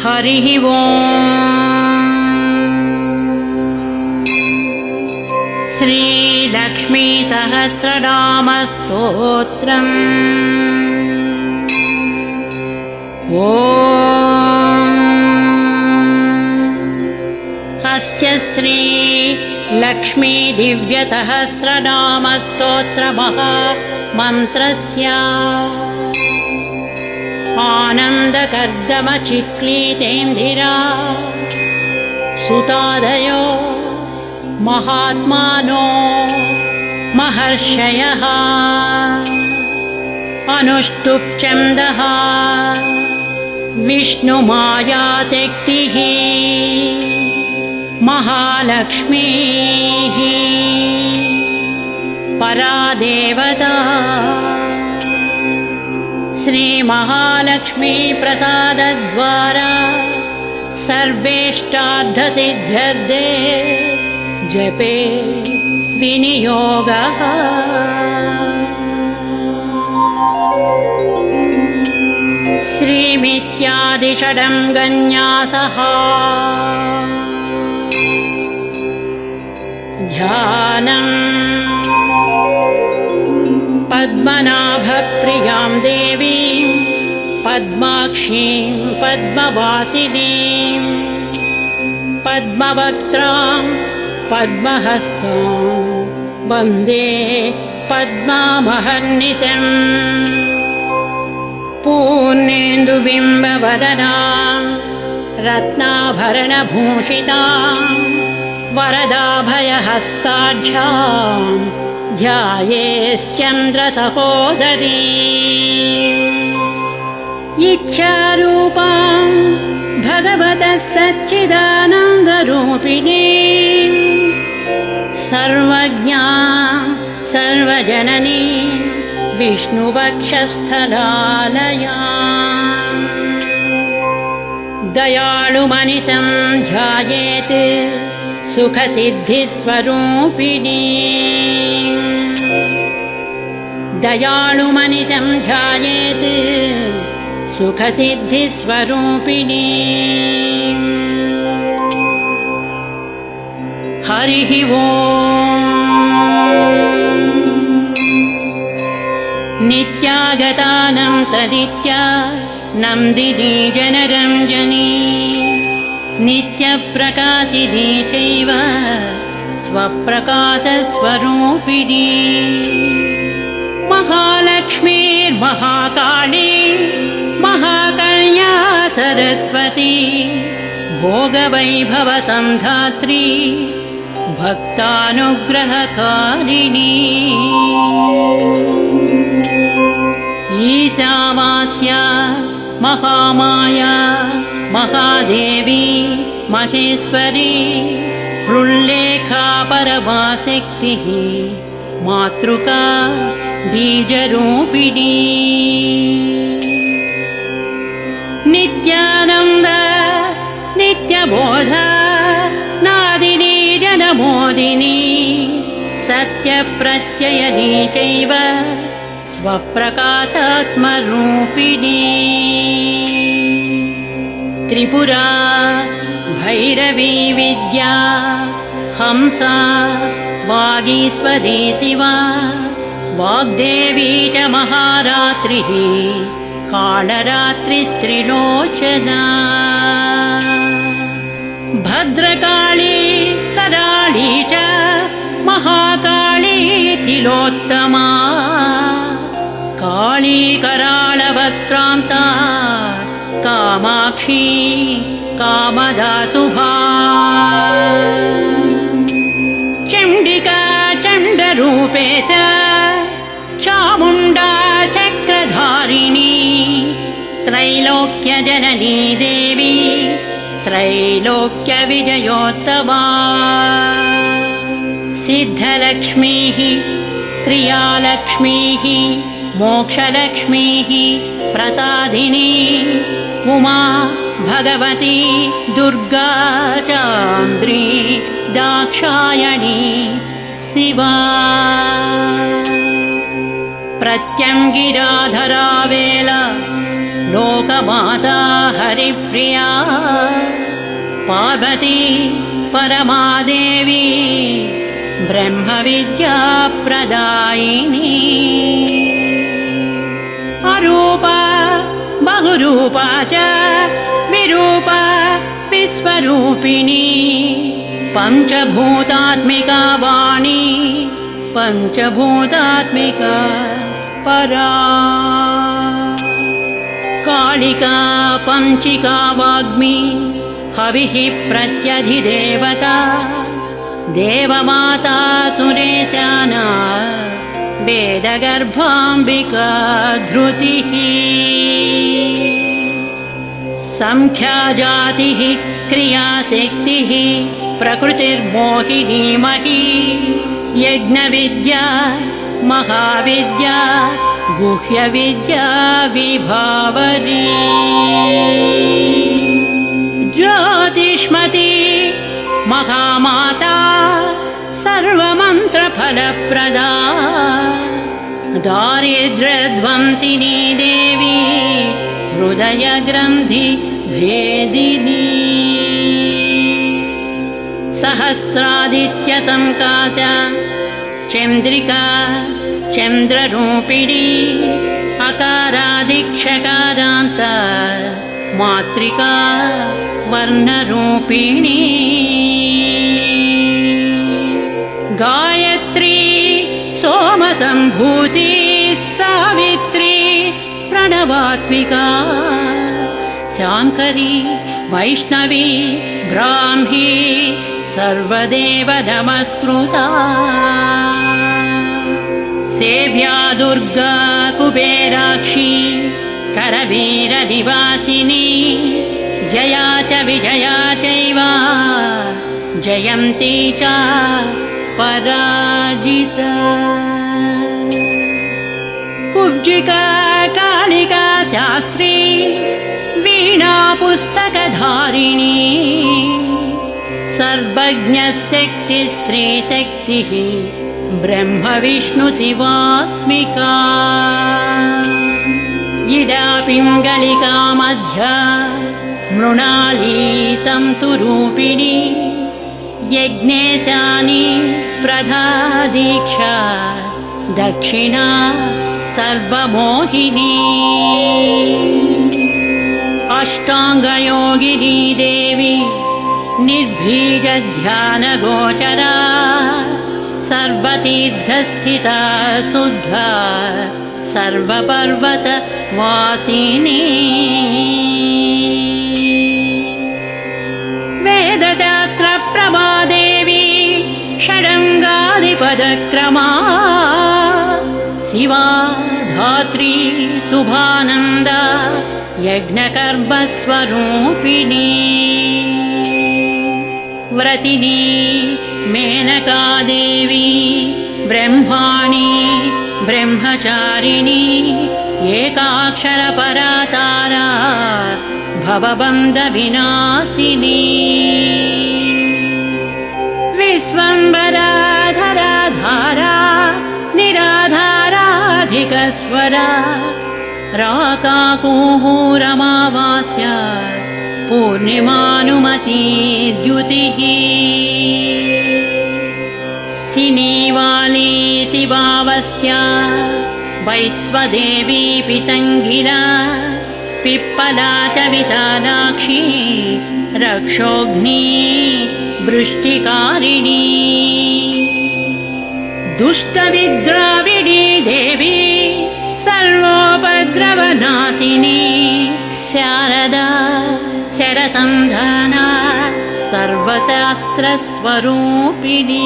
हरिः ओम्। श्रीलक्ष्मी सहस्रनामस्तोत्रम्। अस्य श्री लक्ष्मी दिव्य सहस्रनामस्तोत्रमहामन्त्रस्य आनन्दकर्दमचिक्लीतेन्दिरा सुतादयो महात्मानो महर्षयः अनुष्टुप्छन्दः विष्णुमायाशक्तिः महालक्ष्मीः परादेवता। श्री महालक्ष्मी प्रसादद्वारा सर्वेष्टार्थसिद्ध्यर्थे जपे विनियोगः। श्रीमित्यादिषडङ्गन्यासः ध्यानम्। पद्मनाभप्रियां देवीं पद्माक्षीं पद्मवासिनीं पद्मवक्त्रां पद्महस्तां वन्दे पद्मामहर्निशम्। पूर्णेन्दुबिम्बवदनां रत्नाभरणभूषितां वरदाभयहस्ताढ्यां ध्यायेश्चन्द्रसहोदरी। इच्छारूपां भगवतः सच्चिदानन्दरूपिणी सर्वज्ञां सर्वजननी विष्णुवक्षस्थलालयाम्। दयाळुमनिशं ध्यायेत् सुखसिद्धिस्वरूपिणी। दयाळुमनिशं ध्यायेत् सुखसिद्धिस्वरूपिणी। हरिः ओम्। नित्यागतानं तदित्या नन्दिनी जनरञ्जनी नित्यप्रकाशिनी चैव स्वप्रकाशस्वरूपिणी। महालक्ष्मीर्महाकाली महाकन्या सरस्वती भोगवैभवसन्धात्री भक्तानुग्रहकारिणी। ईशावास्या महामाया महादेवी महेश्वरी हृल्लेखा परमाशक्तिः मातृका बीजरूपिणी। नित्यानन्द नित्यबोध नादिनी जनमोदिनी सत्यप्रत्ययनी चैव स्वप्रकाशात्मरूपिणी। त्रिपुरा भैरवी विद्या हंसा वागीश्वरी शिवा वाग्देवी च महारात्रिः कालरात्रिस्त्रिलोचना। भद्रकाली कराळी च महाकाली तिलोत्तमा काली कराळवक्त्रान्ता कामाक्षी कामदा शुभा। चण्डिका चण्डरूपेश चामुण्डा चक्रधारिणी त्रैलोक्यजननी देवी त्रैलोक्यविजयोत्तमा। सिद्धलक्ष्मीः क्रियालक्ष्मीः मोक्षलक्ष्मीः प्रसादिनी उमा भगवती दुर्गा चान्द्री दाक्षायणी शिवा। प्रत्यङ्गिराधरा वेला लोकमाता हरिप्रिया पार्वती परमादेवी ब्रह्मविद्या प्रदायिनी अरूपा बहुरूपा च विरूपा विश्वरूपिणी पञ्चभूतात्मिका वाणी पञ्चभूतात्मिका परा कालिका पञ्चिका वाग्मी हविः प्रत्यधिदेवता देवमाता सुरेशाना वेदगर्भाम्बिका धृतिः संख्याजातिः क्रियाशक्तिः प्रकृतिर्मोहिनी मही यज्ञविद्या महाविद्या गुह्यविद्या विभावरी ज्योतिष्मती महामाता सर्वमन्त्रफलप्रदा दारिद्र्यध्वंसिनी देवी हृदयग्रन्थि भेदिनी सहस्रादित्यसंकाशा चन्द्रिका चन्द्ररूपिणी अकारादिक्षकारान्त मातृका वर्णरूपिणी गायत्री सोमसम्भूति सावित्री प्रणवात्मिका शाङ्करी वैष्णवी ब्राह्मी सर्वदेव नमस्कृता सेव्या दुर्गा कुबेराक्षी करवीरनिवासिनी जया च विजया चैव जयन्ती च पराजिता कुब्जिका कालिका शास्त्री वीणा पुस्तकधारिणी सर्वज्ञशक्ति स्त्रीशक्तिः ब्रह्म विष्णु शिवात्मिका इडा पिङ्गलिका मध्या मृणाली तन्तु रूपिणी यज्ञेशानि प्रधादीक्षा दक्षिणा सर्वमोहिनी अष्टाङ्गयोगिनी देवी निर्भीजध्यानगोचरा सर्वतीर्थस्थिता शुद्धा सर्वपर्वतवासिनी वेदशास्त्रप्रभा देवी षडङ्गादिपदक्रमा शिवा धात्री शुभानन्दा यज्ञकर्मस्वरूपिणी व्रतिनी मेनका देवी ब्रह्माणी ब्रह्मचारिणी एकाक्षरपरा तारा भवबन्धविनाशिनी विश्वम्भरा धरा धारा निराधाराधिकस्वरा राकाकुहूरमावास्या पूर्णिमानुमती द्युतिः सिनीवाली शिवावस्या वैश्वदेवी पिसङ्गिला पिप्पला च विशालाक्षी रक्षोघ्नी वृष्टिकारिणी दुष्टविद्राविणी देवी सर्वोपद्रवनाशिनी शारदा शरसन्धाना सर्वशास्त्रस्वरूपिणी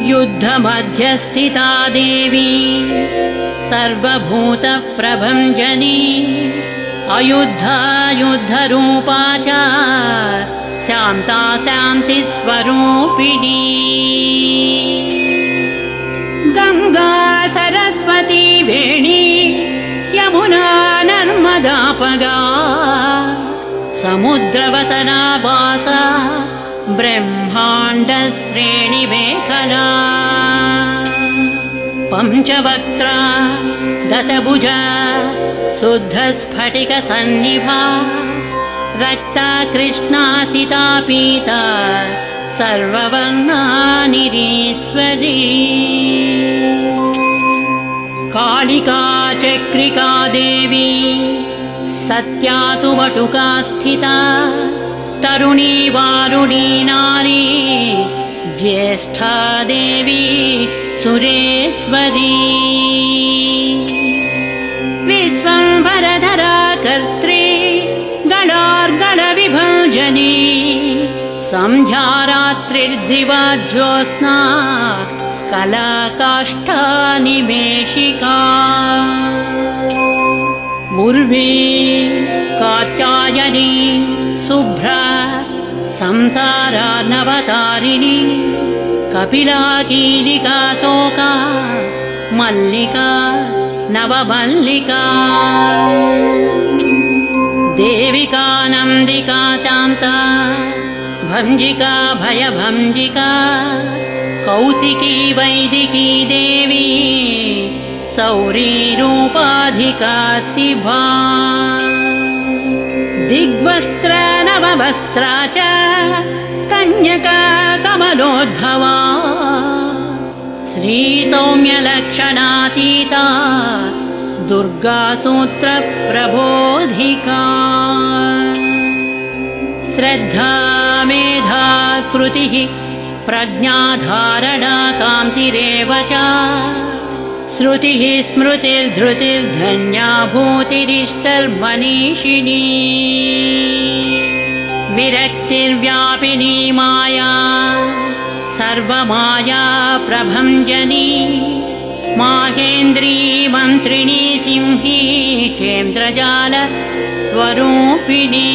युद्धमध्यस्थिता देवी सर्वभूतप्रभञ्जनी अयुद्धा युद्धरूपा च शान्ता शान्तिस्वरूपिणी गङ्गा सरस्वती वेणी यमुना नर्मदापगा समुद्रवसना वासा ब्रह्माण्डश्रेणिमेखला पञ्चवक्त्रा दशभुजा शुद्धस्फटिकसन्निभा रक्ता कृष्णासिता पीता सर्ववर्णा निरीश्वरी कालिका चक्रिका देवी सत्या तु वटुका स्थिता तरुणी वारुणी नारी ज्येष्ठा देवी सुरेश्वरी विश्वम्भरधरा कर्त्री गणार्गणविभञ्जनी सन्ध्या रात्रिर्दिवा ज्योत्स्ना कलाकाष्ठा निमेषिका उर्वी कात्यायनी शुभ्रा संसारानवतारिणी कपिला कीलिका शोका मल्लिका नवमल्लिका देविका नन्दिका शान्ता भञ्जिका भयभञ्जिका कौशिकी वैदिकी देवी सौरी रूपाधिकातिभा दिग्वस्त्र नववस्त्रा च कन्यका कमलोद्भवा श्रीसौम्यलक्षणातीता दुर्गा सूत्रप्रबोधिका श्रद्धा मेधा कृतिः प्रज्ञाधारणा कान्तिरेव च श्रुतिः स्मृतिर्धृतिर्धन्या भूतिरिष्टर्मनीषिणी विरक्तिर्व्यापिनी माया सर्वमाया प्रभञ्जनी माहेन्द्री मन्त्रिणी सिंही चेन्द्रजाल स्वरूपिणी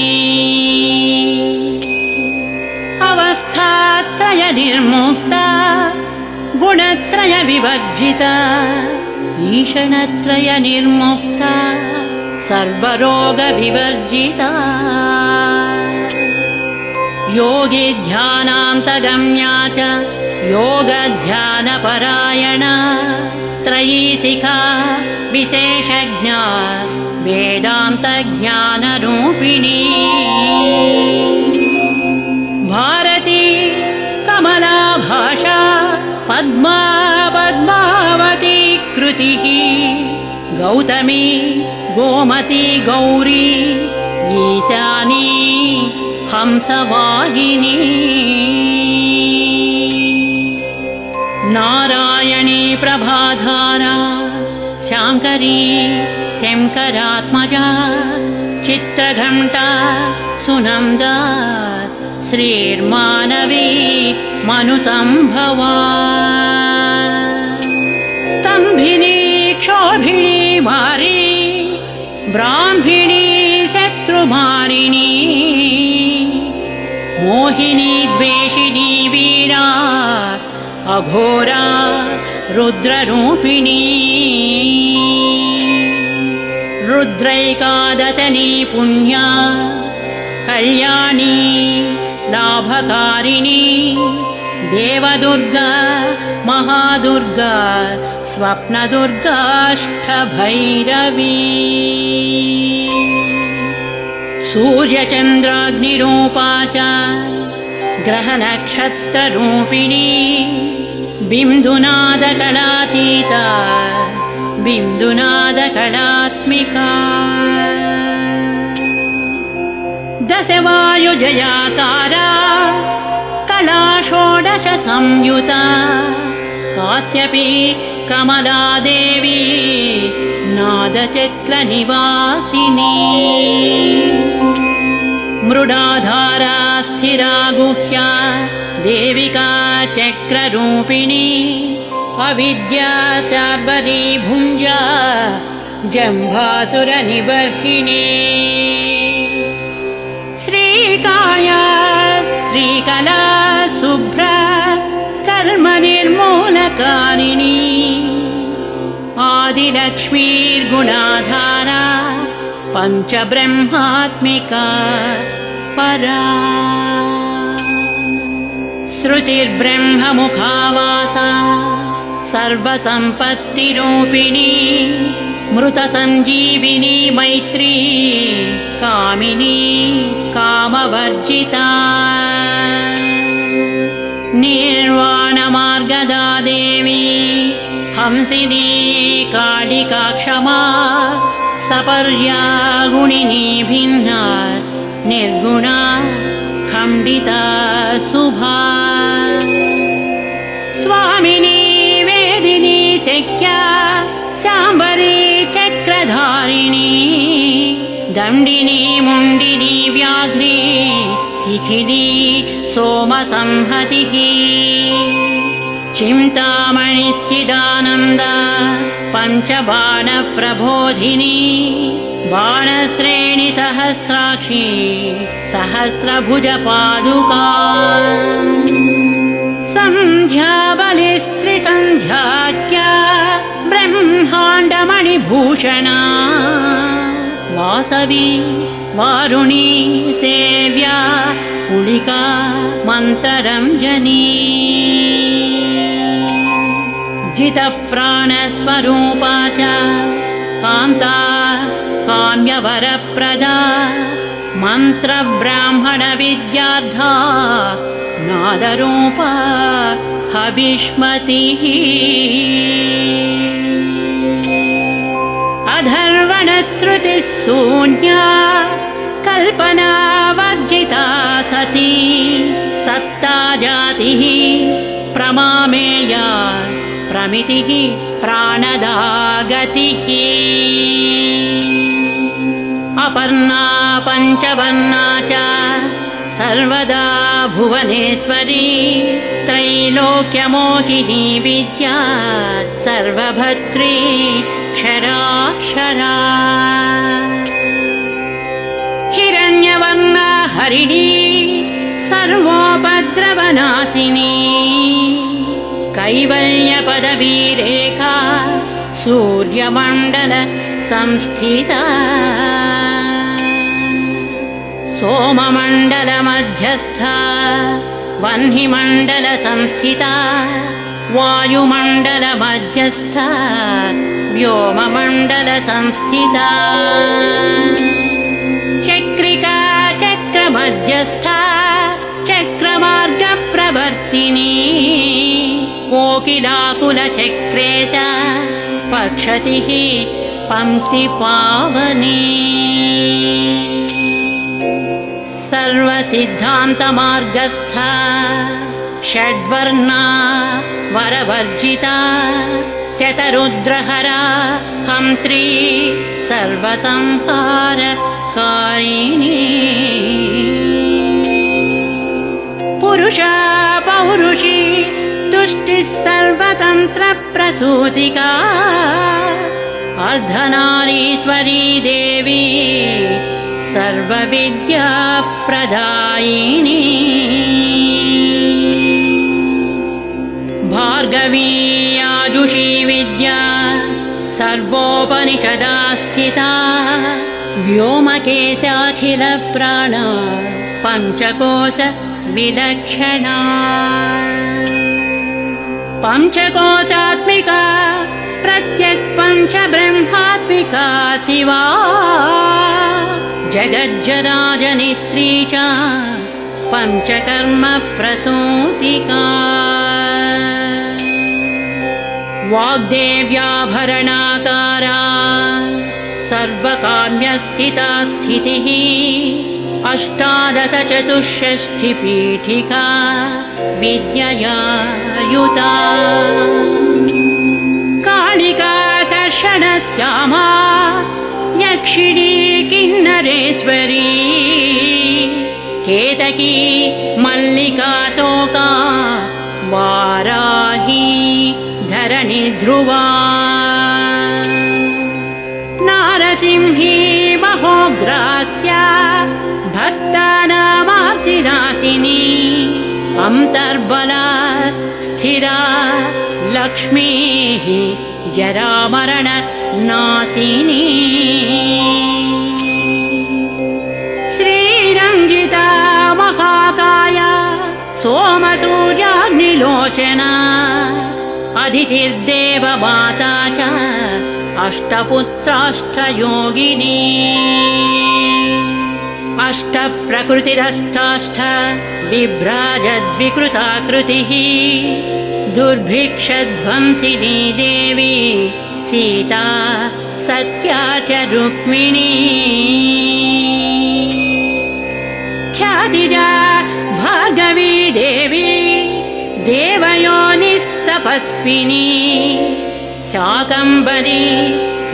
अवस्थात्रय निर्मुक्ता गुणत्रय विवर्जिता ईषणत्रय निर्मुक्ता सर्वरोग विवर्जिता योगी ध्यानान्तगम्या च योगध्यानपरायणा त्रयीशिखा विशेषज्ञा वेदान्तज्ञानरूपिणी भारती कमला भाषा पद्मा पद्मावती कृतिः गौतमी गोमती गौरी ईशानी हंसवाहिनी नारायणी प्रभाधारा शाङ्करी शङ्करात्मजा चित्रघण्टा सुनन्दा श्रीर्मानवी मनुसंभवा स्तम्भिनी क्षोभिणी मारी ब्राह्मिणी शत्रुमारिणी मोहिनी द्वेषिणी वीरा अघोरा रुद्ररूपिणी रुद्रैकादशनी पुण्या कल्याणी लाभकारिणी देवदुर्गा महादुर्गा स्वप्नदुर्गाष्टभैरवी सूर्यचन्द्राग्निरूपा च ग्रहनक्षत्ररूपिणी बिन्दुनादकलातीता बिन्दुनादकलात्मिका दशवायुजयाकारा कला षोडश संयुता काश्यपी कमला देवी नादचक्रनिवासिनी मृडाधारा स्थिरा गुह्या देविका चक्ररूपिणी अविद्या शार्वरी भुञ्जा जम्भासुरनिबर्हिणी श्रीकाया श्रीकला शुभ्रा कर्मनिर्मूलकारिणी आदिलक्ष्मीर्गुणाधारा पञ्चब्रह्मात्मिका परा श्रुतिर्ब्रह्ममुखावासा सर्वसम्पत्तिरूपिणी मृत संजीविनी मैत्री कामिनी कामवर्जिता निर्वाण मार्गदा देवी हंसिनी कालिका क्षमा सपर्या गुणिनी भिन्ना निर्गुणा खण्डिता शुभा स्वामिनी वेदिनी शक्या शाम्बरी चक्रधारिणी दण्डिनी मुण्डिनी व्याघ्री शिखिनी सोमसंहतिः चिन्तामणिश्चिदानन्दा पञ्चबाणप्रबोधिनी बाणश्रेणि सहस्राक्षी सहस्रभुजपादुका सन्ध्याबलिस्त्रिसन्ध्याख्या ब्रह्माण्डमणिभूषणा वासवी वारुणी सेव्या कुलिका मन्त्ररञ्जनी जितप्राणस्वरूपा च कान्ता काम्यवरप्रदा मन्त्रब्राह्मणविद्यार्था नादरूपा हविष्मतिः अधर्वणश्रुतिः शून्या कल्पना वर्जिता सती सत्ता जातिः प्रमामेया प्रमितिः प्राणदा गतिः अपर्णा पञ्चवर्णा च सर्वदा भुवनेश्वरी त्रैलोक्यमोहिनी विद्या सर्वभद्री क्षराक्षरा हिरण्यवर्णा हरिणी सर्वोपद्रवनाशिनी कैवल्यपदवीरेखा सूर्यमण्डल संस्थिता सोममण्डलमध्यस्था वह्निमण्डलसंस्थिता वायुमण्डलमध्यस्था व्योममण्डलसंस्थिता चक्रिका चक्रमध्यस्था चक्रमार्गप्रवर्तिनी कोकिलाकुलचक्रे च पक्षतिः पङ्क्तिपावनी सर्वसिद्धान्तमार्गस्था षड्वर्णा वरवर्जिता शतरुद्रहरा हन्त्री सर्वसंहारकारिणी पुरुषा पौरुषी तुष्टिः सर्वतन्त्रप्रसूतिका अर्धनारीश्वरी देवी सर्वविद्याप्रदायिनी भार्गवी आजुषी विद्या सर्वोपनिषदा स्थिता व्योमकेशाखिलप्राणा पञ्चकोश विलक्षणा पञ्चकोशात्मिका प्रत्यक् पञ्चब्रह्मात्मिका शिवा जगज्जराजनित्री च पञ्चकर्म प्रसूतिका वाग्देव्याभरणाकारा सर्वकाम्यस्थिता स्थितिः अष्टादश चतुष्षष्टिपीठिका विद्यया युता कालिका कर्षणश्यामा यक्षिणी किन्नरेश्वरी केतकी मल्लिका शोका वाराही धरणि ध्रुवा नारसिंही महोग्रास्या भक्तानामार्तिनाशिनी अन्तर्बला स्थिरा लक्ष्मीः जरामरण नाशिनी श्रीरङ्गिता महाकाया सोमसूर्याग्निलोचना अदितिर्देवमाता च अष्टपुत्राष्टयोगिनी अष्टप्रकृतिरष्टाष्ट बिभ्राजद्विकृताकृतिः दुर्भिक्षध्वंसिनी देवी सीता सत्या च रुक्मिणी ख्यातिजा भार्गवी देवी देवयोनिस्तपस्विनी शाकम्भरी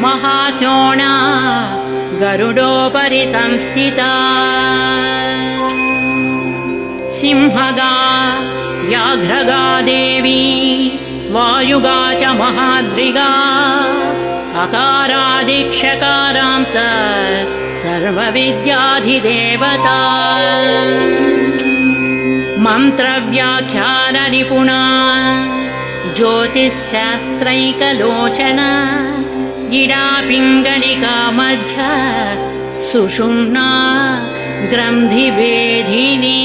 महाशोणा गरुडोपरि संस्थिता सिंहगा व्याघ्रगा देवी वायुगा च महाद्रिगा अकारादिक्षकारान्त सर्वविद्याधिदेवता मन्त्रव्याख्याननिपुणा ज्योतिःशास्त्रैकलोचना गिडा पिङ्गलिका मध्य सुषुम्ना ग्रन्थिभेदिनी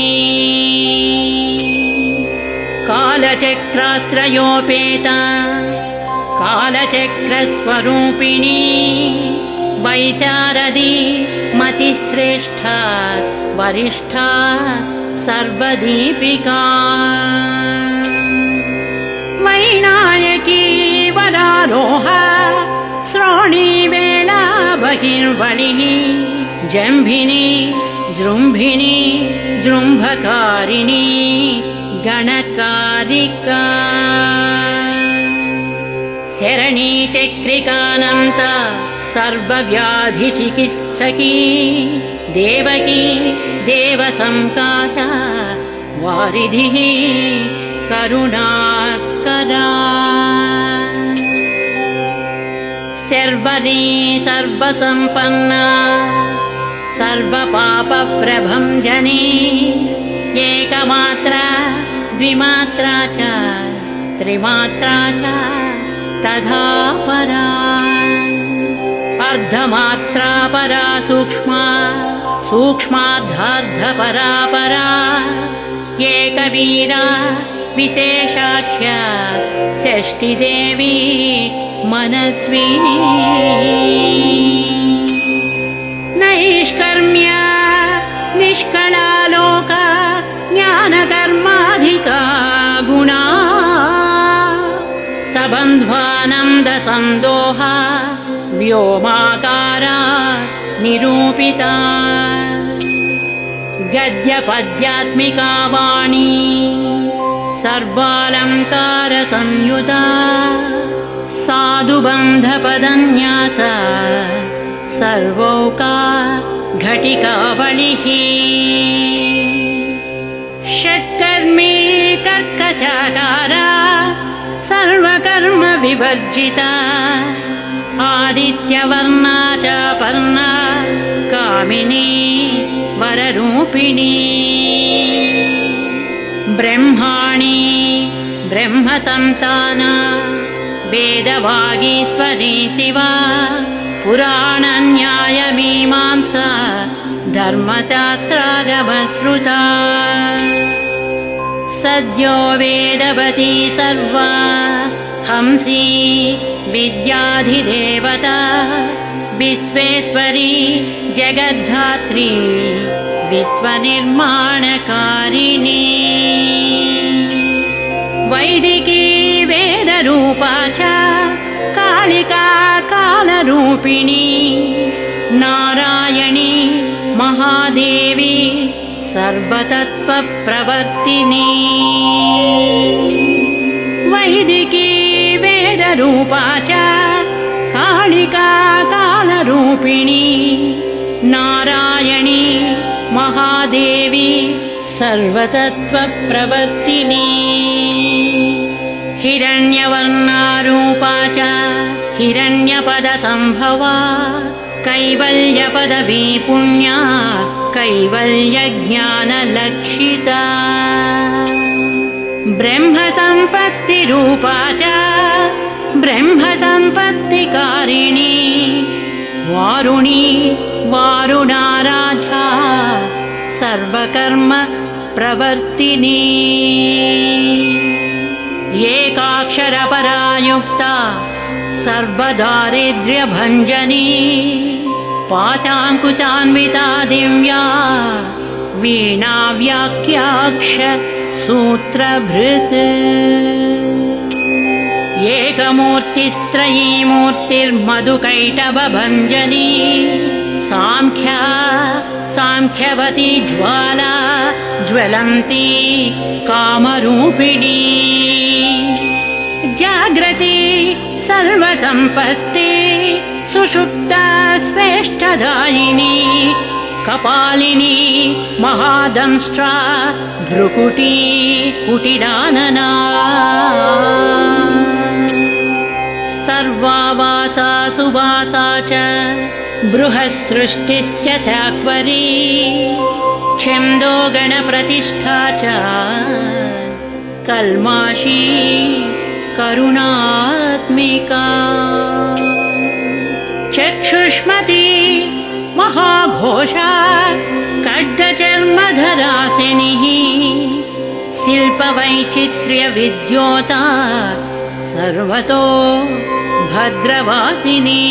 कालचक्राश्रयोपेता कालचक्रस्वरूपिणी वैशारदी मतिश्रेष्ठा वरिष्ठा सर्वदीपिका वैनायकी वरारोहा श्रोणीवेला बहिर्बलिः जम्भिनी जृम्भिनी जृम्भकारिणी गणकारिका शरणी चक्रिकानन्त सर्वव्याधिचिकित्सकी देवकी देवसंकासा वारिधिः करुणाकरा सर्वरी सर्वसम्पन्ना सर्वपापप्रभञ्जनी एकमात्रा द्विमात्रा च त्रिमात्रा च तथा परा अर्धमात्रा परा सूक्ष्मा सूक्ष्मार्धार्धपरा परा एकवीरा विशेषाख्या षष्ठीदेवी मनस्विनी नैष्कर्म्या निष्कलालोका ज्ञानकर्माधिका गुणा सबन्ध्वानन्दसन्दोहा व्योमाकारा निरूपिता गद्यपद्यात्मिका वाणी सर्वालङ्कारसंयुता साधुबन्धपदन्यास सर्वौका घटिकावलिः षट्कर्मी कर्कशाकारा सर्वकर्म विवर्जिता आदित्यवर्णा च पर्णा कामिनी वररूपिणी ब्रह्माणी ब्रह्मसन्ताना वेदवागीश्वरी शिवा पुराणन्यायमीमांसा धर्मशास्त्रागमश्रुता सद्यो वेदवती सर्वा हंसी विद्याधिदेवता विश्वेश्वरी जगद्धात्री विश्वनिर्माणकारिणी वैदिकी वेदरूपा च कालिका कालरूपिणी नारायणी महादेवी सर्वतत्त्वप्रवर्तिनी वैदिकी वेदरूपा च कालिका कालरूपिणी नारायणी महादेवी सर्वतत्त्वप्रवर्तिनी हिरण्यवर्णारूपा च हिरण्यपदसम्भवा कैवल्यपदवी पुण्या कैवल्यज्ञानलक्षिता ब्रह्मसम्पत्तिरूपा च ब्रह्मसम्पत्तिकारिणी वारुणी वारुणाराधा सर्वकर्म प्रवर्तिनी एकाक्षरपरा युक्ता सर्वदारिद्र्यभञ्जनी पाशाङ्कुशान्विता दिव्या वीणा व्याख्याक्ष सूत्रभृत् एकमूर्तिस्त्रयी मूर्तिर्मधुकैटभञ्जनी साङ्ख्यवती ज्वाला ज्वलन्ती कामरूपिणी जाग्रती सर्वसम्पत्ति सुषुप्ता स्वेष्टदायिनी कपालिनी महादंष्ट्रा भ्रुकुटी कुटिलानना सर्वावासा सुवासा च बृहत्सृष्टिश्च साक्वरी छन्दो गणप्रतिष्ठा च कल्माषी करुणात्मिका चक्षुष्मती महाघोषा खड्गचर्मधरासिनिः शिल्पवैचित्र्यविद्योता सर्वतो भद्रवासिनी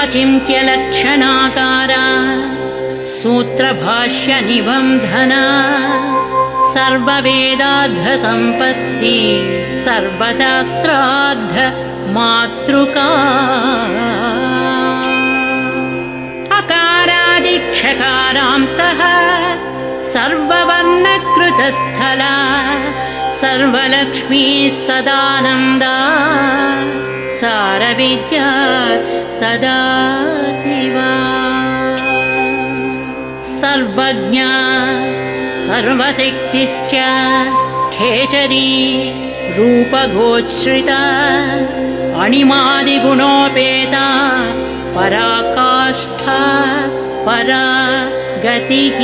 अचिन्त्यलक्षणाकारा सूत्रभाष्यनिबन्धना सर्ववेदार्थसम्पत्ति सर्वशास्त्रार्थ मातृका अकारादिक्षकारान्तः सर्ववर्णकृतस्थला सर्वलक्ष्मी सदानन्दा सारविद्या सदा शिवा सर्वज्ञा सर्वशक्तिश्च खेचरी रूपगोच्छ्रिता अणिमादिगुणोपेता पराकाष्ठा परा गतिः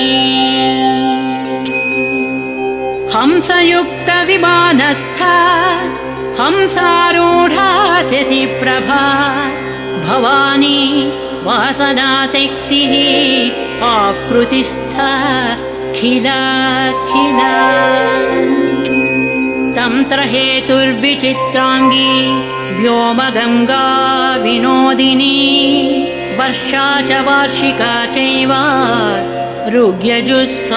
हंसयुक्तविमानस्था हंसारूढा शशिप्रभा भवानी वासनाशक्तिः आकृतिस्था खिला तन्त्रहेतुर्विचित्राङ्गी व्योमगङ्गा विनोदिनी वर्षा च वार्षिका चैव ऋग्यजुस्सामरूपिणी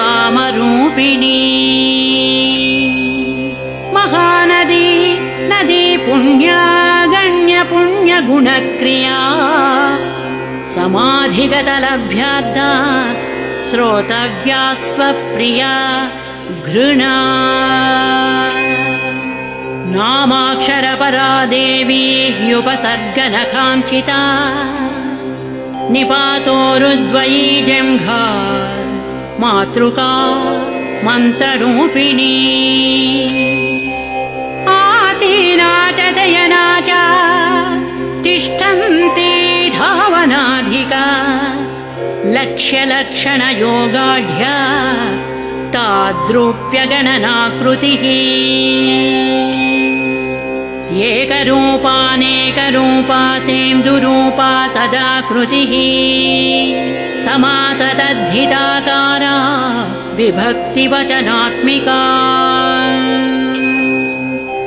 महानदी नदी पुण्या गण्यपुण्यगुणक्रिया समाधिगतलभ्याद्धा श्रोतव्या स्वप्रिया घृणा नामाक्षरपरा देवी ह्युपसर्गनकाञ्चिता निपातोरुद्वयी जङ्घा मातृका मन्त्ररूपिणी आसीना च शयना च तिष्ठन्ती धावनाधिका लक्ष्यलक्षणयोगाढ्या ताद्रूप्यगणनाकृतिः एकरूपानेकरूपा सेन्दुरूपा सदाकृतिः समासतद्धिताकारा विभक्तिवचनात्मिका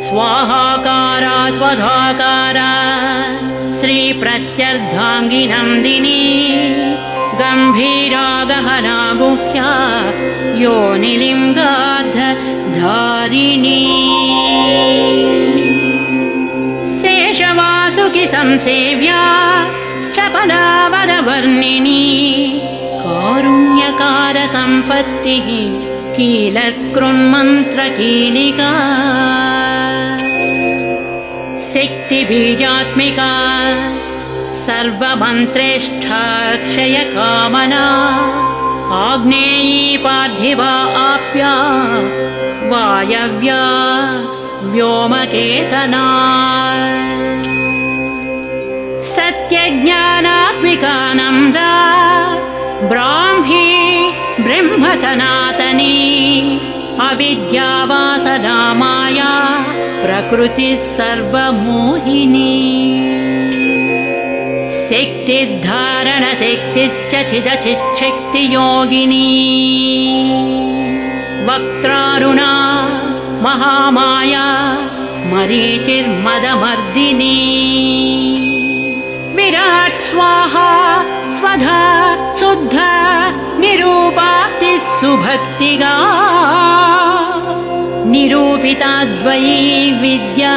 स्वाहाकारा स्वधाकारा श्रीप्रत्यर्धाङ्गी नन्दिनी गम्भीरा गहना गुह्या योनिलिङ्गाधारिणी शेषवासुकि संसेव्या चपलावरवर्णिनी कारुण्यकार सम्पत्तिः कीलकृन्मन्त्रकीलिका शक्तिबीजात्मिका सर्वमन्त्रेष्ठाक्षयकामना आग्नेयी पार्थिवा आप्या वायव्या व्योमकेतना सत्यज्ञानात्मिकानन्दा ब्राह्मी ब्रह्मसनातनी अविद्यावासना माया प्रकृतिः सर्वमोहिनी शक्तिर्धारणशक्तिश्च चिदचिच्छक्तियोगिनी वक्त्रारुणा महामाया मरीचिर्मदमर्दिनी विराट् स्वाहा स्वधा शुद्धा निरूपाप्तिः सुभक्तिगा निरूपिताद्वयी विद्या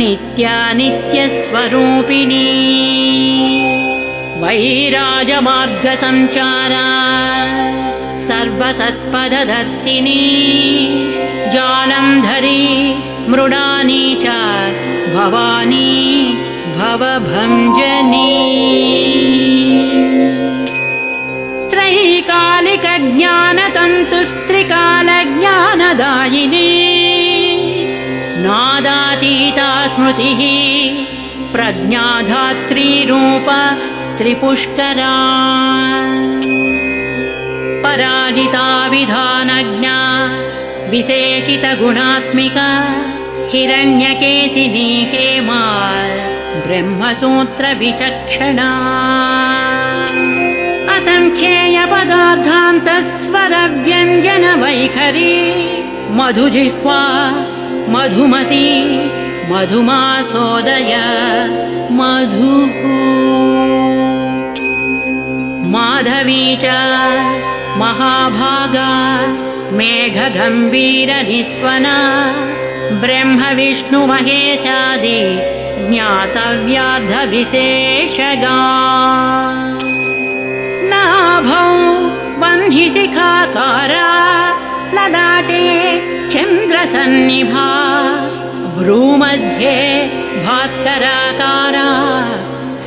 नित्या नित्यस्वरूपिणी वैराजमार्गसञ्चारा सर्वसत्पददर्शिनी जालन्धरी मृडानी च भवानी भवभञ्जनी त्रैकालिकज्ञानतन्तुस्त्रिकालज्ञानदायिनी नादातीता स्मृतिः प्रज्ञाधात्रीरूप त्रिपुष्करा पराजिता विधानज्ञा विशेषितगुणात्मिका हिरण्यकेशिनी हेमा ब्रह्मसूत्रविचक्षणा असङ्ख्येयपदार्थान्तस्वरव्यञ्जनवैखरी मधुजिह्वा मधुमती मधुमासोदय मधुः माधवी च महाभागा मेघगम्भीरनिस्वना ब्रह्मविष्णुमहेशादि ज्ञातव्यार्धविशेषगा नाभौ वह्निशिखाकारा ललाटे चन्द्रसन्निभा भ्रूमध्ये भास्कराकारा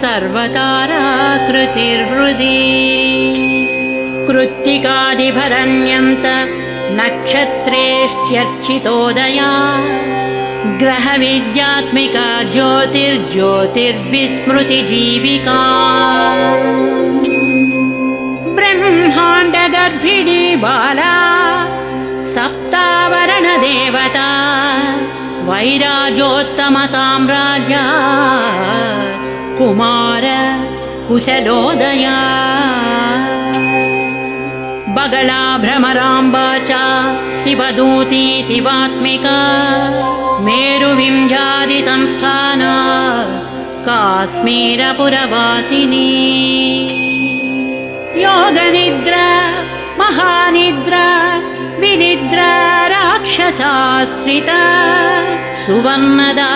सर्वताराकृतिर्हृदि कृत्तिकादिभरण्यन्त नक्षत्रेष्ट्यर्चितोदया ग्रहविद्यात्मिका ज्योतिर्ज्योतिर्विस्मृतिजीविका ब्रह्माण्डगर्भिणी बाला सप्तावरणदेवता वैराजोत्तमसाम्राज्या कुमार कुशलोदया बगला भ्रमराम्बा च शिवदूती शिवात्मिका मेरुविंध्यादिसंस्थाना काश्मीरपुरवासिनी योगनिद्रा महानिद्रा विनिद्रा राक्षसाश्रिता सुवर्णदा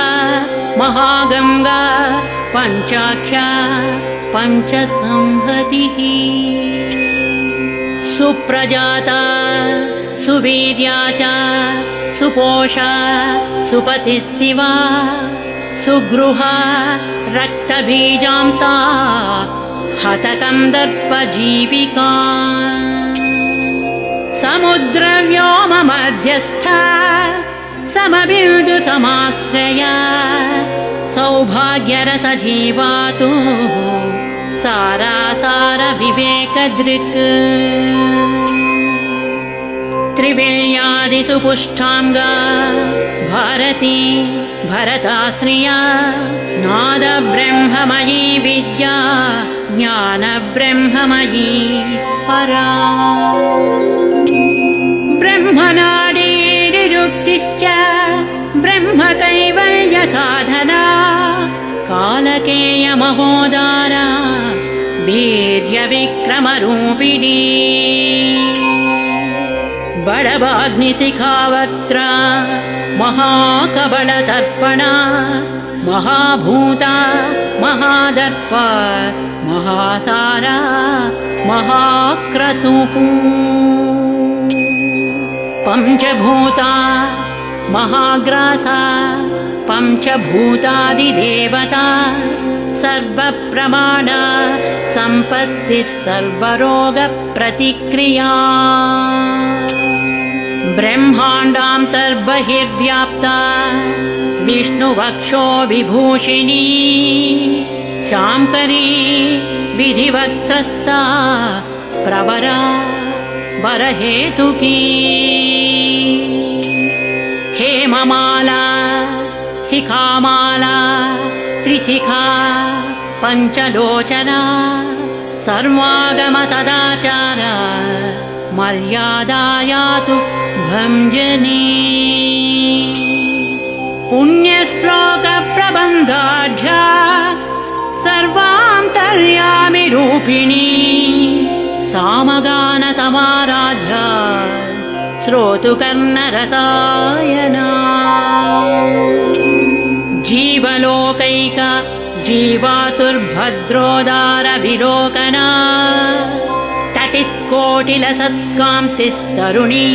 महागंगा पञ्चाख्या पञ्चसंहतिः सुप्रजाता सुवीर्या च सुपोषा सुपतिः शिवा सुगृहा रक्तबीजान्ता हतकन्दर्पजीविका समुद्रव्योममध्यस्था समबिन्दुसमाश्रया सौभाग्यरसजीवातु सारासारविवेकदृक् त्रिविल्यादिसुपुष्टाङ्गा भारती भरताश्रिया नादब्रह्ममयी विद्या ज्ञानब्रह्ममयी परा ब्रह्मनाडीनिरुक्तिश्च ब्रह्मकैवल्यसाधना कालकेयमहोदारा वीर्यविक्रमरूपिणी बडवाग्निशिखावक्त्रा महाकबलतर्पणा महाभूता महादर्प महासारा महाक्रतुः पञ्चभूता महाग्रासा पञ्चभूतादिदेवता सर्वप्रमाण सम्पत्तिः सर्वरोगप्रतिक्रिया ब्रह्माण्डान्तर्बहिर्व्याप्ता विष्णुवक्षो विभूषिणी शाङ्करी विधिवक्त्रस्था प्रवरा वरहेतुकी हेममाला शिखामाला त्रिशिखा पञ्चलोचना सर्वागम सदाचार मर्यादायातु भञ्जनी पुण्यश्लोकप्रबन्धाढ्या सर्वान्तर्यामिरूपिणी सामगानसमाराध्या श्रोतुकर्णरसायना जीवलोकैक जीवातुर्भद्रोदारविलोकना तटित्कोटिलसत्कान्तिस्तरुणी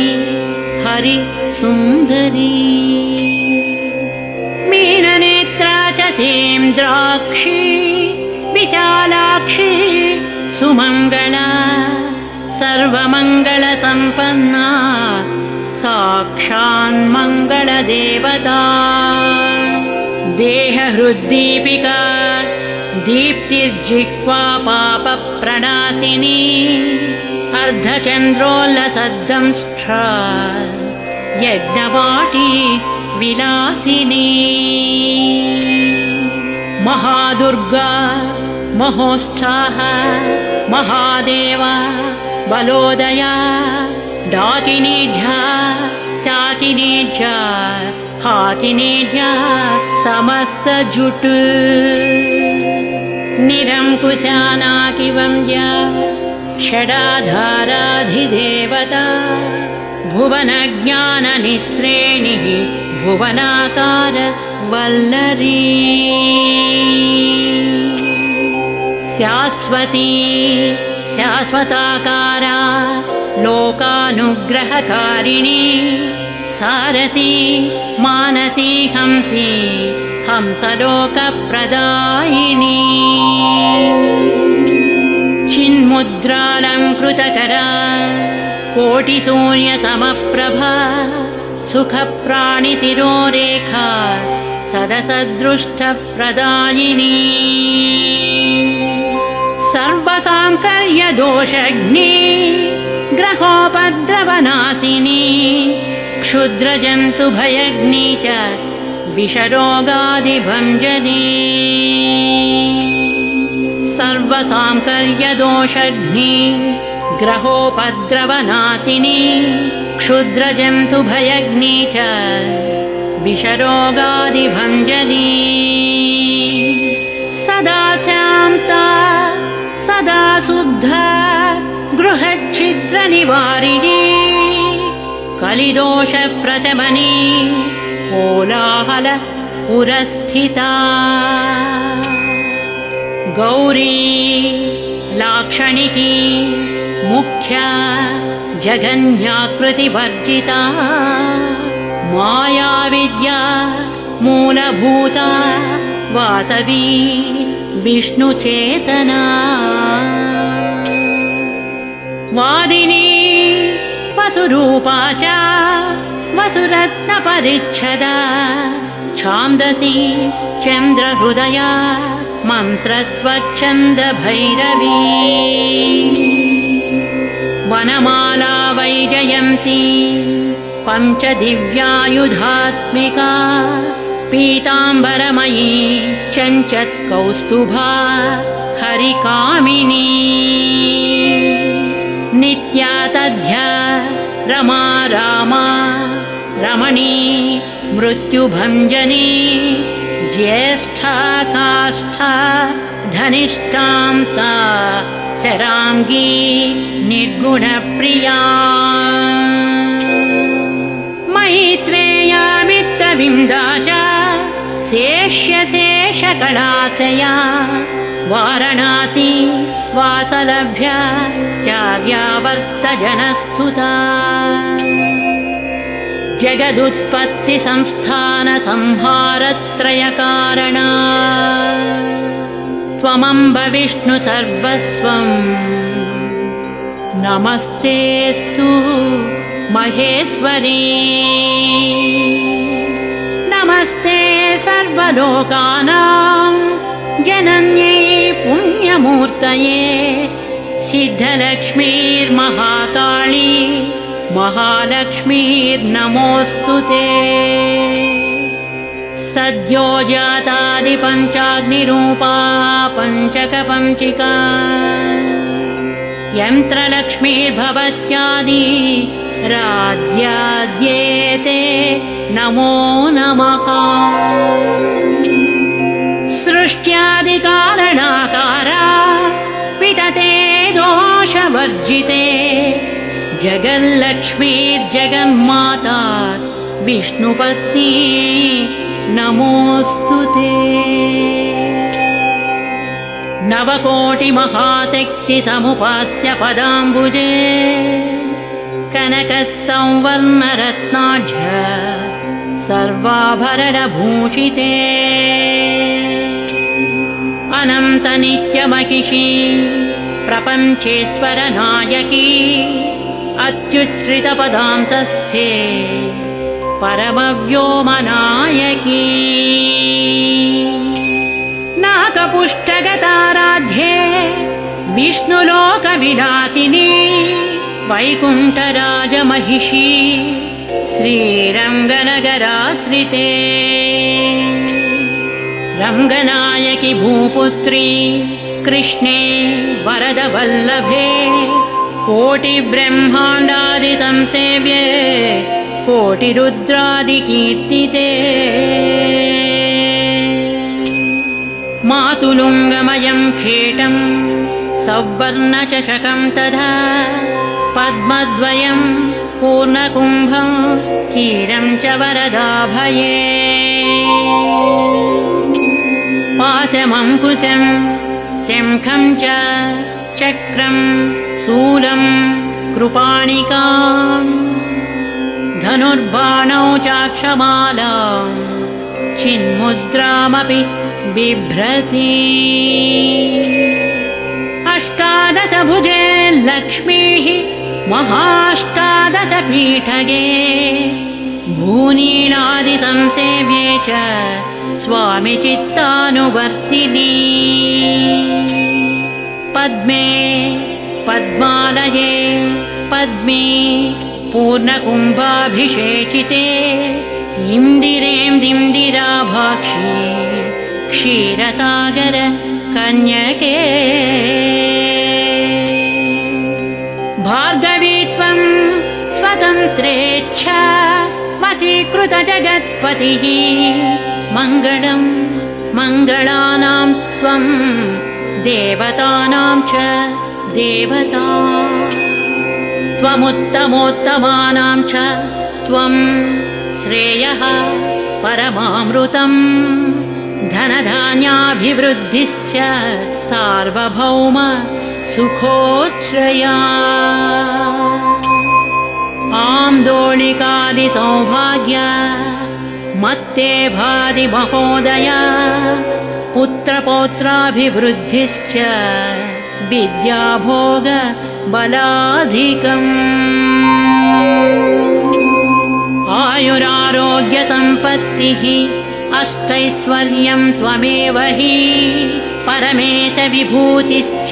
हरिसुन्दरी मीननेत्रा च सेन्द्राक्षी विशालाक्षी सुमङ्गला सर्वमङ्गलसम्पन्ना साक्षान्मङ्गलदेवता देहहृद्दीपिका दीप्तिर्जिह्वा पापप्रणाशिनी अर्धचन्द्रोल्लसद्दंष्ट्रा यज्ञवाटी विलासिनी महादुर्गा महोत्साह महादेव बलोदया डाकिनीढ्या शाकिनीढ्या हाकिनीढ्या समस्तजुट निरङ्कुशानाकिवन्द्या षडाधाराधिदेवता भुवनज्ञाननिःश्रेणिः भुवनाकार वल्लरी शाश्वती शाश्वताकारा लोकानुग्रहकारिणी सारसी मानसी हंसी हंसलोकप्रदायिनी चिन्मुद्रालङ्कृतकरा कोटिसूर्यसमप्रभा सुखप्राणिशिरोरेखा सदसदृष्टप्रदायिनी सर्वसाङ्कर्यदोषघ्नी ग्रहोपद्रवनाशिनी क्षुद्रजन्तुभयग्नी च विषरोगादिभञ्जनी सर्वसाङ्कर्यदोषघ्नी ग्रहोपद्रवनाशिनी क्षुद्रजन्तुभयग्नी च विषरोगादिभञ्जनी सदा शान्ता सदा शुद्धा गृहच्छिद्रनिवारिणी कलिदोषप्रशमनी कोलाहल पुरस्थिता गौरी लाक्षणिकी मुख्या जगन्याकृतिवर्जिता मायाविद्या मूलभूता वासवी विष्णुचेतना वादिनी वसुरूपा च वसुरत्नपरिच्छदा छान्दसी चन्द्रहृदया मन्त्रस्वच्छन्दभैरवी वनमाला वैजयन्ती पञ्चदिव्यायुधात्मिका पीताम्बरमयी चञ्चत्कौस्तुभा हरिकामिनी नित्या तद्ध्या रमा रामा रमणी मृत्युभञ्जनी ज्येष्ठा काष्ठा धनिष्ठां ता शराङ्गी निर्गुणप्रिया मैत्रेया मित्रविन्दा च शेष्यशेषकलाशया वारणासी वासलभ्या चाव्यावर्तजनस्तुता जगदुत्पत्तिसंस्थानसंहारत्रयकारणा त्वमम्ब विष्णु सर्वस्वम् नमस्तेऽस्तु महेश्वरी नमस्ते सर्वलोकानां जनन्यै पुण्यमूर्तये सिद्धलक्ष्मीर्महाकाली महालक्ष्मीर्नमोऽस्तु ते सद्यो जातादिपञ्चाग्निरूपा पञ्चकपञ्चिका यन्त्रलक्ष्मीर्भवत्यादि राध्याद्येते नमो नमः। सृष्ट्यादिकारणकारा वितते दोषवर्जिते जगल्लक्ष्मीर्जगन्माता विष्णुपत्नी नमोऽस्तुते। नवकोटिमहाशक्तिसमुपास्य पदाम्बुजे कनकः संवर्णरत्नाढ्य सर्वाभरणभूषिते अनन्तनित्यमहिषी प्रपञ्चेश्वरनायकी अत्युच्छ्रितपदान्तस्थे परमव्योमनायकी नाकपुष्टगताराध्ये विष्णुलोकविलासिनी वैकुण्ठराजमहिषी श्रीरङ्गनगराश्रिते रङ्गनायकि भूपुत्री कृष्णे वरदवल्लभे कोटिब्रह्माण्डादिसंसेव्ये कोटिरुद्रादिकीर्तिते मातुलुङ्गमयं खेटं सौवर्णचषकं तथा पद्मद्वयं पूर्णकुम्भं क्षीरं च वरदाभये पाशमङ्कुशं शङ्खं च चक्रं शूलं कृपाणिकां धनुर्बाणौ चाक्षमालां चिन्मुद्रामपि बिभ्रति अष्टादशभुजे लक्ष्मीः महाष्टादशपीठगे भूनीलादिसंसेव्ये च स्वामि चित्तानुवर्तिनी पद्मे पद्मालये पद्मे पूर्णकुम्भाभिषेचिते इन्दिरेन्दिराभाक्षी क्षीरसागर कन्यके भार्गवी त्वं स्वतन्त्रेच्छा वशीकृतजगत्पतिः मङ्गलं मङ्गलानां त्वं देवतानां च देवता त्वमुत्तमोत्तमानां च त्वं श्रेयः परमामृतम् धनधान्याभिवृद्धिश्च सार्वभौम सुखोच्छ्रया आम्दोलिकादिसौभाग्य मत्ते भाति महोदया पुत्रपौत्राभिवृद्धिश्च विद्याभोग बलाधिकम् आयुरारोग्यसम्पत्तिः अष्टैश्वर्यं त्वमेव हि परमेश विभूतिश्च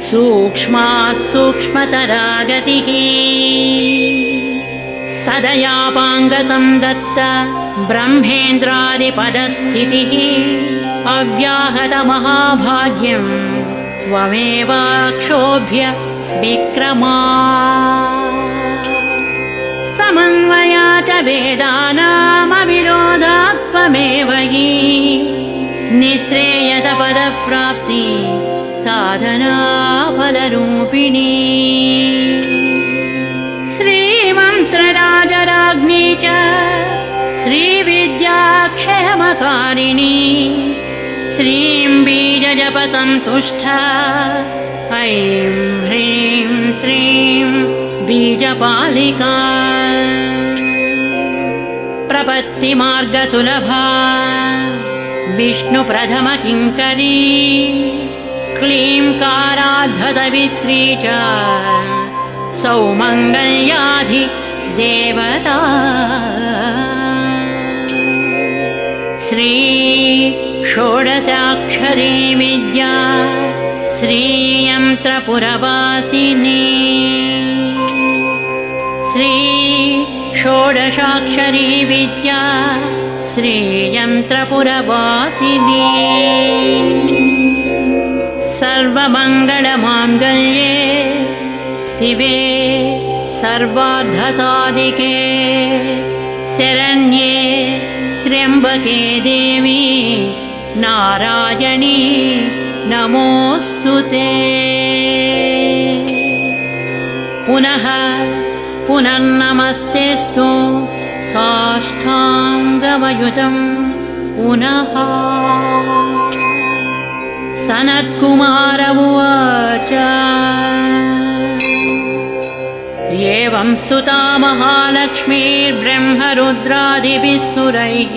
सूक्ष्मात् सूक्ष्मतरा गतिः सदयापाङ्गसंदत्त ब्रह्मेन्द्रादिपदस्थितिः अव्याहतमहाभाग्यं त्वमेवाक्षोभ्य विक्रमा समन्वया च वेदानामविरोधात् त्वमेव हि निःश्रेयसपदप्राप्ति साधना फलरूपिणी श्रीमन्त्रराजराज्ञी च श्रीविद्याक्षयमकारिणी श्रीं बीजजपसन्तुष्टा ऐं ह्रीं श्रीं बीजपालिका प्रपत्तिमार्गसुलभा विष्णुप्रथमकिङ्करी क्लींकाराद्धसवित्री च सौमङ्गल्याधि देवता श्री षोडशाक्षरी विद्या श्रीयन्त्रपुरवासिनी श्री षोडशाक्षरी विद्या श्रीयन्त्रपुरवासिनी सर्वमङ्गलमाङ्गल्ये शिवे सर्वार्थसाधिके शरण्ये त्र्यम्बके देवी नारायणी नमोऽस्तु ते। पुनः पुनर्नमस्तेऽस्तु साष्टाङ्गमयुतं पुनः। सनत्कुमार उवाच एवं स्तुता महालक्ष्मीर्ब्रह्मरुद्रादिभिः सुरैः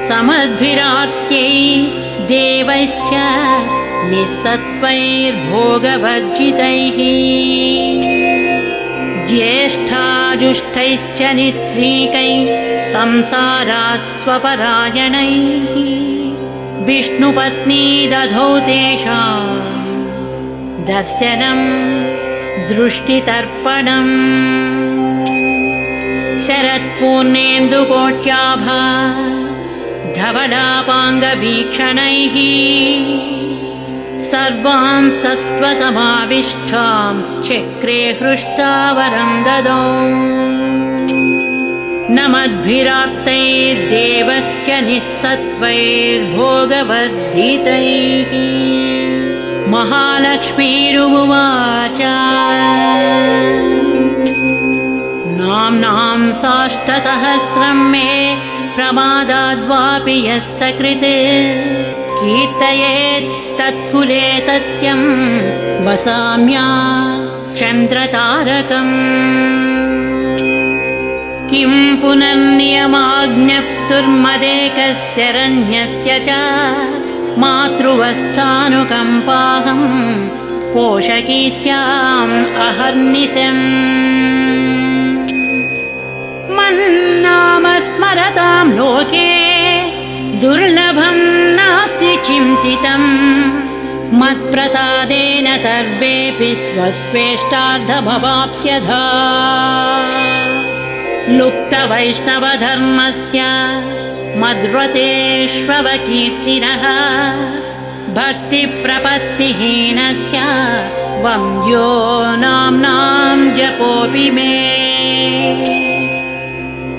समद्भिरार्त्यै देवैश्च निःसत्त्वैर्भोगवर्जितैः ज्येष्ठाजुष्टैश्च निःश्रीकैः संसारास्वपरायणैः विष्णुपत्नी दधौ तेषां दर्शनं दृष्टितर्पणम्। शरत्पूर्णेन्दुकोट्याभा धवलापाङ्गवीक्षणैः सर्वां सत्त्वसमाविष्टांश्चक्रे हृष्टावरं ददौ। नमद्भिरार्तैर्देवश्च निःसत्त्वैर्भोगवर्धितैः महालक्ष्मीरुवाच नाम्नां साष्टसहस्रं मे प्रमादाद्वापि यः सकृत् कीर्तयेत् तत्कुले सत्यं वसाम्या चन्द्रतारकम्। किं पुनर्नियमाज्ञप्तुर्मदेकस्य रण्यस्य च मातृवस्थानुकम्पाहं पोषकी स्याम् अहर्निशम्। मन्नाम स्मरतां लोके दुर्लभं नास्ति चिन्तितम् मत्प्रसादेन सर्वेऽपि स्वस्वेष्टार्थमवाप्स्यथा। लुप्तवैष्णवधर्मस्य मद्व्रतेष्वकीर्तिनः भक्तिप्रपत्तिहीनस्य वन्द्यो नाम्नां जपोऽपि मे।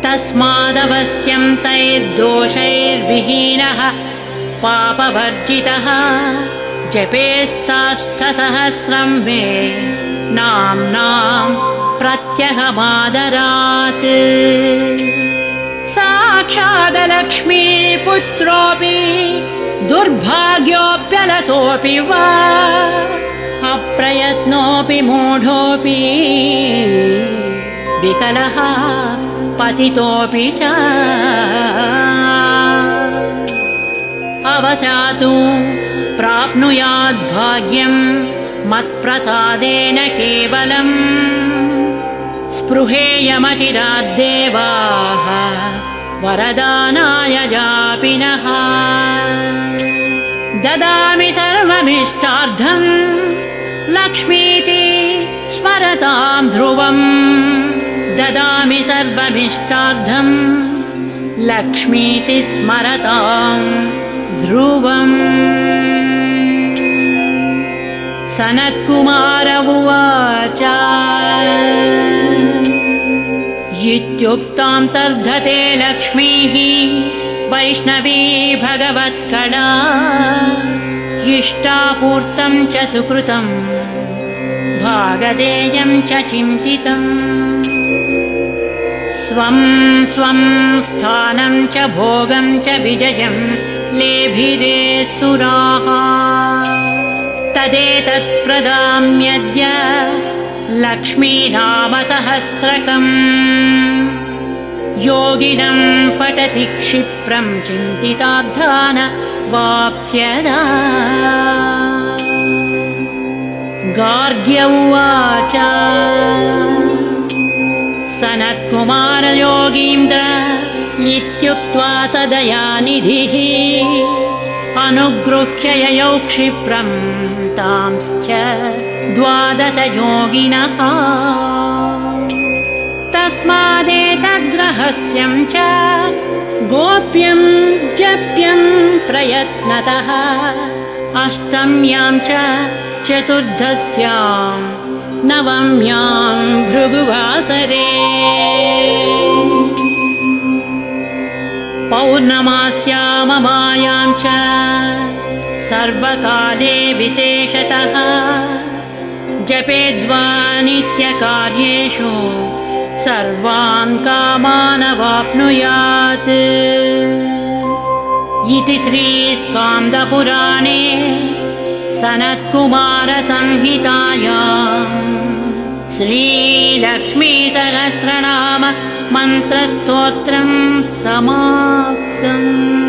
तस्मादवश्यं तैर्दोषैर्विहीनः पापवर्जितः जपेत् साष्टसहस्रं मे नाम्नां प्रत्यहमादरात्। साक्षादलक्ष्मीपुत्रोऽपि दुर्भाग्योऽप्यलसोऽपि वा अप्रयत्नोऽपि मूढोऽपि विकलः पतितोऽपि च अवसातु प्राप्नुयाद्भाग्यं मत्प्रसादेन केवलम्। स्पृहेयमचिराद्देवाः वरदानाय जापिनः। ददामि सर्वमिष्टार्थं लक्ष्मीति स्मरतां ध्रुवम्। ददामि सर्वमिष्टार्थं लक्ष्मीति स्मरतां ध्रुवम्। सनत्कुमार उवाच इत्युक्तां तर्धते लक्ष्मीः वैष्णवी भगवत्कला इष्टापूर्तं च सुकृतं भागधेयं च चिन्तितम्। स्वं स्वं स्थानं च भोगं च विजयं लेभिरे सुराः तदेतत् प्रदाम्यद्य लक्ष्मीनामसहस्रकम्। योगिनं पठति क्षिप्रं चिन्तितार्थान् वाप्स्यदा। गार्ग्य उवाच सनत्कुमार योगीन्द्र इत्युक्त्वा स दयानिधिः अनुगृह्य ययौ क्षिप्रं तांश्च 12 योगिनः। तस्मादेतद्रहस्यं च गोप्यं जप्यं प्रयत्नतः अष्टम्यां च चतुर्दश्यां नवम्यां भृगुवासरे पौर्णमास्याममायां च सर्वकाले विशेषतः जपेद्वा नित्यकार्येषु सर्वान् कामानवाप्नुयात् इति श्रीस्कान्दपुराणे सनत्कुमारसंहितायां श्रीलक्ष्मीसहस्रनाम मन्त्रस्तोत्रं समाप्तम्।